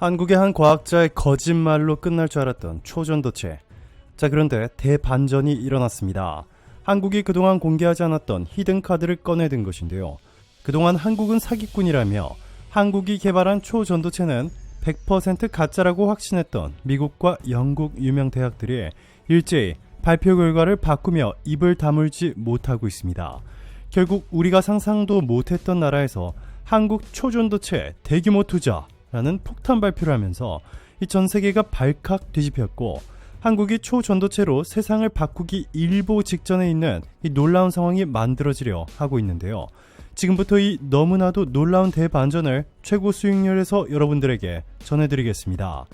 한국의 한 과학자의 거짓말로 끝날 줄 알았던 초전도체. 자, 그런데 대반전이 일어났습니다. 한국이 그동안 공개하지 않았던 히든카드를 꺼내든 것인데요. 그동안 한국은 사기꾼이라며 한국이 개발한 초전도체는 100% 가짜라고 확신했던 미국과 영국 유명 대학들이 일제히 발표 결과를 바꾸며 입을 다물지 못하고 있습니다. 결국 우리가 상상도 못했던 나라에서 한국 초전도체 대규모 투자라는 폭탄 발표를 하면서 이 전 세계가 발칵 뒤집혔고, 한국이 초전도체로 세상을 바꾸기 일보 직전에 있는 이 놀라운 상황이 만들어지려 하고 있는데요. 지금부터 이 너무나도 놀라운 대반전을 최고 수익률에서 여러분들에게 전해드리겠습니다.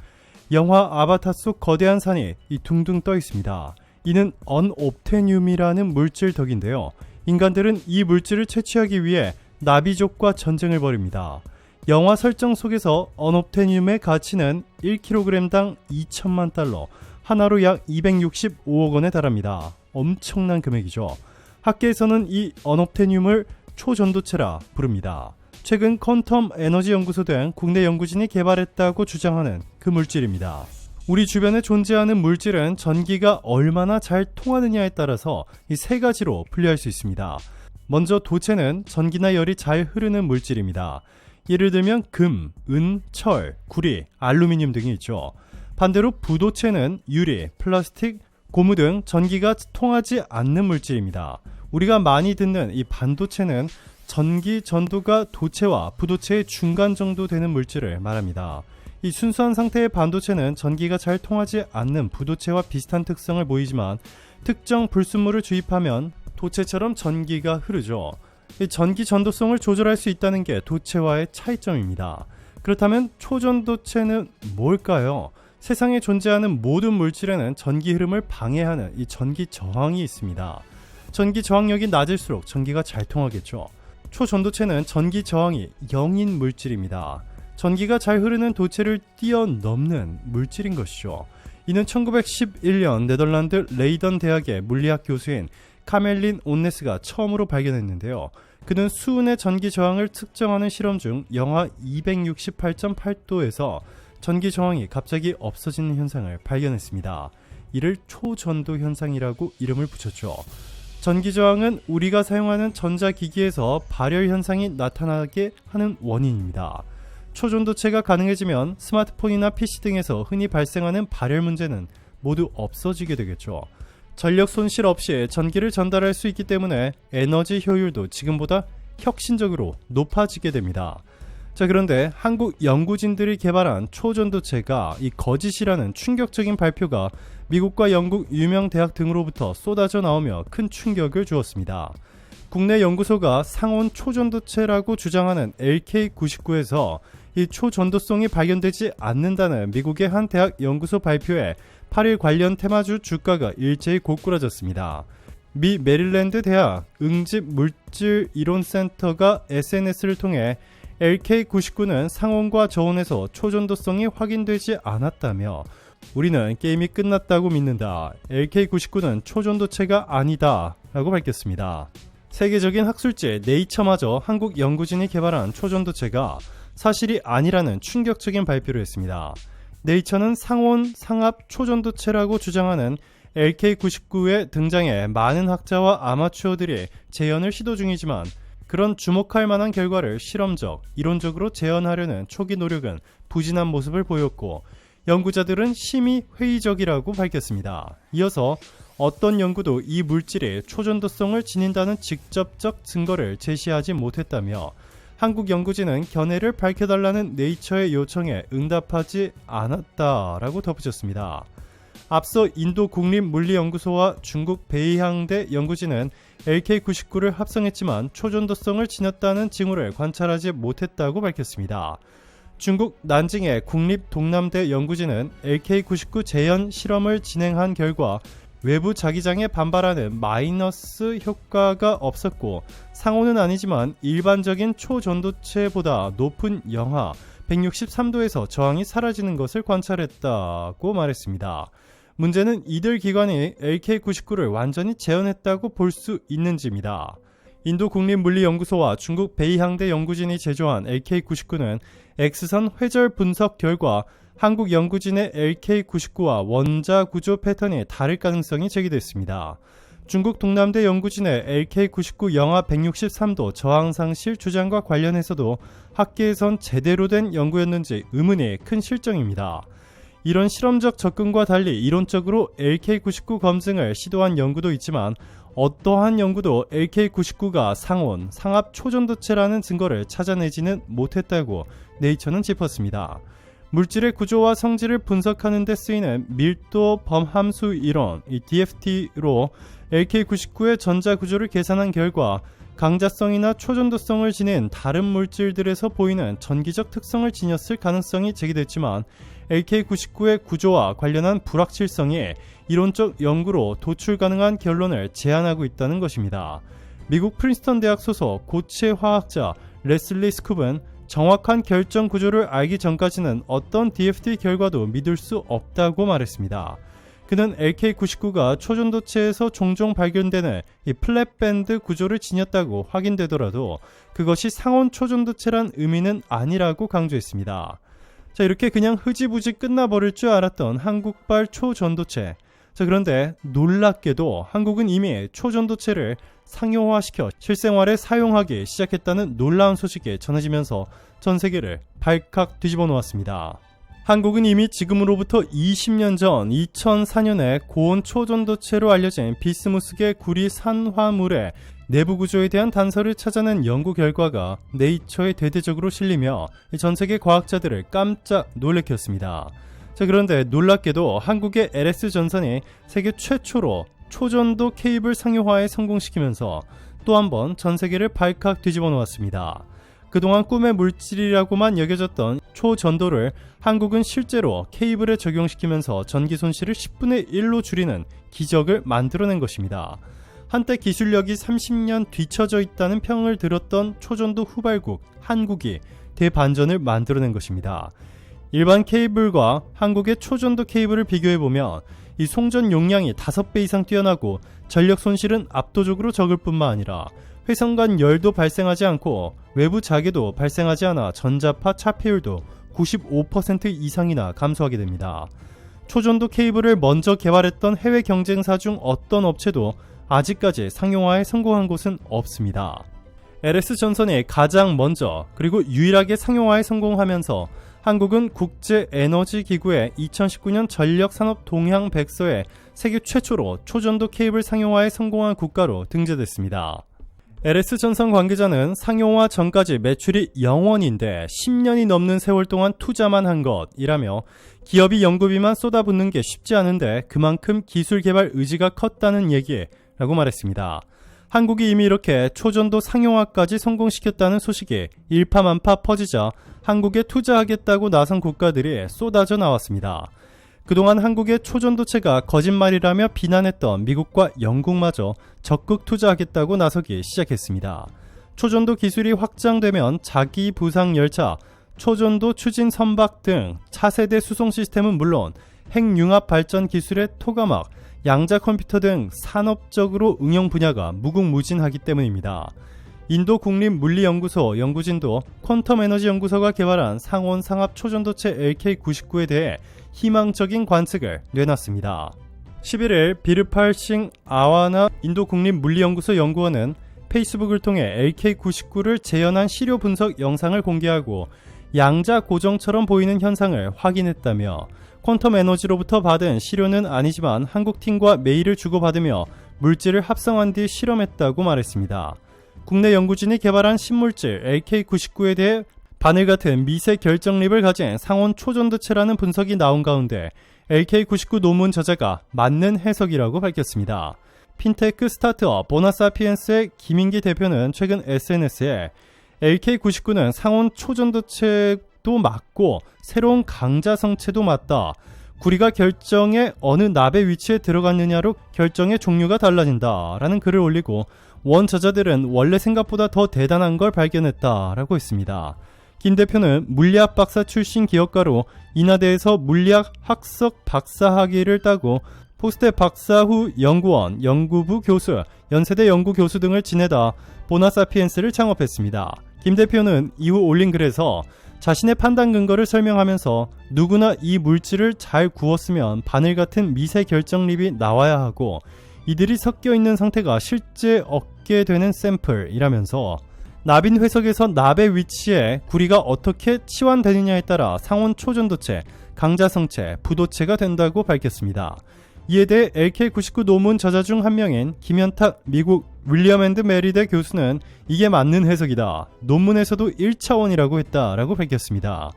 영화 아바타 속 거대한 산이 둥둥 떠 있습니다. 이는 언옵테늄이라는 물질 덕인데요. 인간들은 이 물질을 채취하기 위해 나비족과 전쟁을 벌입니다. 영화 설정 속에서 언옵테늄의 가치는 1kg당 2천만 달러, 하나로 약 265억 원에 달합니다. 엄청난 금액이죠. 학계에서는 이 언옵테늄을 초전도체라 부릅니다. 최근 퀀텀 에너지 연구소 등 국내 연구진이 개발했다고 주장하는 그 물질입니다. 우리 주변에 존재하는 물질은 전기가 얼마나 잘 통하느냐에 따라서 이 세 가지로 분류할 수 있습니다. 먼저 도체는 전기나 열이 잘 흐르는 물질입니다. 예를 들면 금, 은, 철, 구리, 알루미늄 등이 있죠. 반대로 부도체는 유리, 플라스틱, 고무 등 전기가 통하지 않는 물질입니다. 우리가 많이 듣는 이 반도체는 전기 전도가 도체와 부도체의 중간 정도 되는 물질을 말합니다. 이 순수한 상태의 반도체는 전기가 잘 통하지 않는 부도체와 비슷한 특성을 보이지만 특정 불순물을 주입하면 도체처럼 전기가 흐르죠. 이 전기 전도성을 조절할 수 있다는 게 도체와의 차이점입니다. 그렇다면 초전도체는 뭘까요? 세상에 존재하는 모든 물질에는 전기 흐름을 방해하는 이 전기 저항이 있습니다. 전기 저항력이 낮을수록 전기가 잘 통하겠죠. 초전도체는 전기 저항이 0인 물질입니다. 전기가 잘 흐르는 도체를 뛰어넘는 물질인 것이죠. 이는 1911년 네덜란드 레이던 대학의 물리학 교수인 카멜린 온네스가 처음으로 발견했는데요. 그는 수은의 전기 저항을 측정하는 실험 중 영하 268.8도에서 전기 저항이 갑자기 없어지는 현상을 발견했습니다. 이를 초전도 현상이라고 이름을 붙였죠. 전기 저항은 우리가 사용하는 전자기기에서 발열 현상이 나타나게 하는 원인입니다. 초전도체가 가능해지면 스마트폰이나 PC 등에서 흔히 발생하는 발열 문제는 모두 없어지게 되겠죠. 전력 손실 없이 전기를 전달할 수 있기 때문에 에너지 효율도 지금보다 혁신적으로 높아지게 됩니다. 자, 그런데 한국 연구진들이 개발한 초전도체가 이 거짓이라는 충격적인 발표가 미국과 영국 유명 대학 등으로부터 쏟아져 나오며 큰 충격을 주었습니다. 국내 연구소가 상온 초전도체라고 주장하는 LK99에서 이 초전도성이 발견되지 않는다는 미국의 한 대학 연구소 발표에 8일 관련 테마주 주가가 일제히 고꾸라졌습니다. 미 메릴랜드 대학 응집물질이론센터가 SNS를 통해 LK99는 상온과 저온에서 초전도성이 확인되지 않았다며 우리는 게임이 끝났다고 믿는다. LK99는 초전도체가 아니다 라고 밝혔습니다. 세계적인 학술지 네이처마저 한국 연구진이 개발한 초전도체가 사실이 아니라는 충격적인 발표를 했습니다. 네이처는 상온 상압 초전도체라고 주장하는 LK99의 등장에 많은 학자와 아마추어들이 재현을 시도 중이지만 그런 주목할 만한 결과를 실험적, 이론적으로 재현하려는 초기 노력은 부진한 모습을 보였고 연구자들은 심히 회의적이라고 밝혔습니다. 이어서 어떤 연구도 이 물질이 초전도성을 지닌다는 직접적 증거를 제시하지 못했다며 한국 연구진은 견해를 밝혀달라는 네이처의 요청에 응답하지 않았다라고 덧붙였습니다. 앞서 인도 국립물리연구소와 중국 베이항대 연구진은 LK99를 합성했지만 초전도성을 지녔다는 징후를 관찰하지 못했다고 밝혔습니다. 중국 난징의 국립동남대 연구진은 LK99 재현 실험을 진행한 결과 외부 자기장에 반발하는 마이너스 효과가 없었고 상온은 아니지만 일반적인 초전도체보다 높은 영하 163도에서 저항이 사라지는 것을 관찰했다고 말했습니다. 문제는 이들 기관이 LK99를 완전히 재현했다고 볼 수 있는지입니다. 인도 국립물리연구소와 중국 베이항대 연구진이 제조한 LK99는 X선 회절 분석 결과 한국 연구진의 LK99와 원자 구조 패턴이 다를 가능성이 제기됐습니다. 중국 동남대 연구진의 LK99 영하 163도 저항상실 주장과 관련해서도 학계에선 제대로 된 연구였는지 의문이 큰 실정입니다. 이런 실험적 접근과 달리 이론적으로 LK99 검증을 시도한 연구도 있지만 어떠한 연구도 LK99가 상온, 상압 초전도체라는 증거를 찾아내지는 못했다고 네이처는 짚었습니다. 물질의 구조와 성질을 분석하는 데 쓰이는 밀도 범함수 이론 DFT로 LK99의 전자 구조를 계산한 결과 강자성이나 초전도성을 지닌 다른 물질들에서 보이는 전기적 특성을 지녔을 가능성이 제기됐지만 LK99의 구조와 관련한 불확실성이 이론적 연구로 도출 가능한 결론을 제안하고 있다는 것입니다. 미국 프린스턴 대학 소속 고체 화학자 레슬리 스쿱은 정확한 결정 구조를 알기 전까지는 어떤 DFT 결과도 믿을 수 없다고 말했습니다. 그는 LK99가 초전도체에서 종종 발견되는 이 플랫밴드 구조를 지녔다고 확인되더라도 그것이 상온 초전도체란 의미는 아니라고 강조했습니다. 자, 이렇게 그냥 흐지부지 끝나버릴 줄 알았던 한국발 초전도체. 자, 그런데 놀랍게도 한국은 이미 초전도체를 상용화시켜 실생활에 사용하기 시작했다는 놀라운 소식이 전해지면서 전 세계를 발칵 뒤집어 놓았습니다. 한국은 이미 지금으로부터 20년 전 2004년에 고온 초전도체로 알려진 비스무스계 구리 산화물의 내부 구조에 대한 단서를 찾아낸 연구 결과가 네이처에 대대적으로 실리며 전 세계 과학자들을 깜짝 놀래켜 했습니다. 자, 그런데 놀랍게도 한국의 LS전선이 세계 최초로 초전도 케이블 상용화에 성공시키면서 또 한 번 전 세계를 발칵 뒤집어 놓았습니다. 그동안 꿈의 물질이라고만 여겨졌던 초전도를 한국은 실제로 케이블에 적용시키면서 전기 손실을 10분의 1로 줄이는 기적을 만들어낸 것입니다. 한때 기술력이 30년 뒤처져 있다는 평을 들었던 초전도 후발국 한국이 대반전을 만들어낸 것입니다. 일반 케이블과 한국의 초전도 케이블을 비교해보면 이 송전 용량이 5배 이상 뛰어나고 전력 손실은 압도적으로 적을 뿐만 아니라 회선간 열도 발생하지 않고 외부 자개도 발생하지 않아 전자파 차폐율도 95% 이상이나 감소하게 됩니다. 초전도 케이블을 먼저 개발했던 해외 경쟁사 중 어떤 업체도 아직까지 상용화에 성공한 곳은 없습니다. LS전선이 가장 먼저 그리고 유일하게 상용화에 성공하면서 한국은 국제에너지기구의 2019년 전력산업 동향 백서에 세계 최초로 초전도 케이블 상용화에 성공한 국가로 등재됐습니다. LS전선 관계자는 상용화 전까지 매출이 0원인데 10년이 넘는 세월 동안 투자만 한 것이라며 기업이 연구비만 쏟아붓는 게 쉽지 않은데 그만큼 기술 개발 의지가 컸다는 얘기라고 말했습니다. 한국이 이미 이렇게 초전도 상용화까지 성공시켰다는 소식이 일파만파 퍼지자 한국에 투자하겠다고 나선 국가들이 쏟아져 나왔습니다. 그동안 한국의 초전도체가 거짓말이라며 비난했던 미국과 영국마저 적극 투자하겠다고 나서기 시작했습니다. 초전도 기술이 확장되면 자기 부상 열차, 초전도 추진 선박 등 차세대 수송 시스템은 물론 핵융합 발전 기술의 토가막, 양자 컴퓨터 등 산업적으로 응용 분야가 무궁무진하기 때문입니다. 인도 국립물리연구소 연구진도 퀀텀 에너지 연구소가 개발한 상온 상압 초전도체 LK99에 대해 희망적인 관측을 내놨습니다. 11일 비르팔싱 아와나 인도 국립물리연구소 연구원은 페이스북을 통해 LK99를 재현한 시료 분석 영상을 공개하고 양자 고정처럼 보이는 현상을 확인했다며 퀀텀 에너지로부터 받은 시료는 아니지만 한국 팀과 메일을 주고받으며 물질을 합성한 뒤 실험했다고 말했습니다. 국내 연구진이 개발한 신물질 LK99에 대해 바늘 같은 미세 결정립을 가진 상온 초전도체라는 분석이 나온 가운데 LK99 논문 저자가 맞는 해석이라고 밝혔습니다. 핀테크 스타트업 보나사피엔스의 김인기 대표는 최근 SNS에 LK99는 상온 초전도체도 맞고 새로운 강자 성체도 맞다. 구리가 결정에 어느 납의 위치에 들어갔느냐로 결정의 종류가 달라진다 라는 글을 올리고 원 저자들은 원래 생각보다 더 대단한 걸 발견했다라고 했습니다. 김 대표는 물리학 박사 출신 기업가로 인하대에서 물리학 학석 박사학위를 따고 포스트 박사 후 연구원, 연구부 교수, 연세대 연구 교수 등을 지내다 보나사피엔스를 창업했습니다. 김 대표는 이후 올린 글에서 자신의 판단 근거를 설명하면서 누구나 이 물질을 잘 구웠으면 바늘 같은 미세 결정립이 나와야 하고 이들이 섞여 있는 상태가 실제 얻게 되는 샘플이라면서 납인 회석에서 납의 위치에 구리가 어떻게 치환되느냐에 따라 상온 초전도체, 강자성체, 부도체가 된다고 밝혔습니다. 이에 대해 LK99 논문 저자 중 한 명인 김현탁 미국 윌리엄 앤드 메리대 교수는 이게 맞는 해석이다. 논문에서도 1차원이라고 했다라고 밝혔습니다.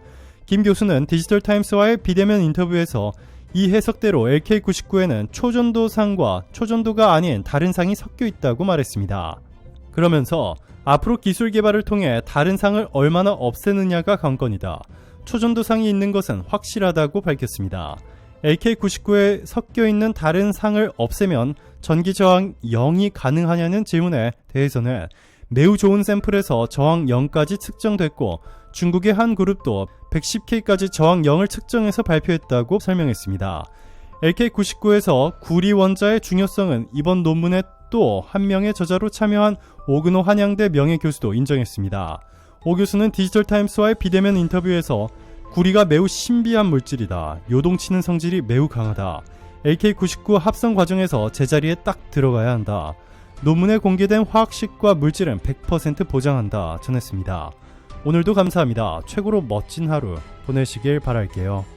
김 교수는 디지털타임스와의 비대면 인터뷰에서 이 해석대로 LK99에는 초전도상과 초전도가 아닌 다른 상이 섞여 있다고 말했습니다. 그러면서 앞으로 기술 개발을 통해 다른 상을 얼마나 없애느냐가 관건이다. 초전도상이 있는 것은 확실하다고 밝혔습니다. LK99에 섞여 있는 다른 상을 없애면 전기 저항 0이 가능하냐는 질문에 대해서는 매우 좋은 샘플에서 저항 0까지 측정됐고 중국의 한 그룹도 110K까지 저항 0을 측정해서 발표했다고 설명했습니다. LK99에서 구리 원자의 중요성은 이번 논문에 또 한 명의 저자로 참여한 오근호 한양대 명예교수도 인정했습니다. 오 교수는 디지털타임스와의 비대면 인터뷰에서 구리가 매우 신비한 물질이다. 요동치는 성질이 매우 강하다. LK99 합성 과정에서 제자리에 딱 들어가야 한다. 논문에 공개된 화학식과 물질은 100% 보장한다 전했습니다. 오늘도 감사합니다. 최고로 멋진 하루 보내시길 바랄게요.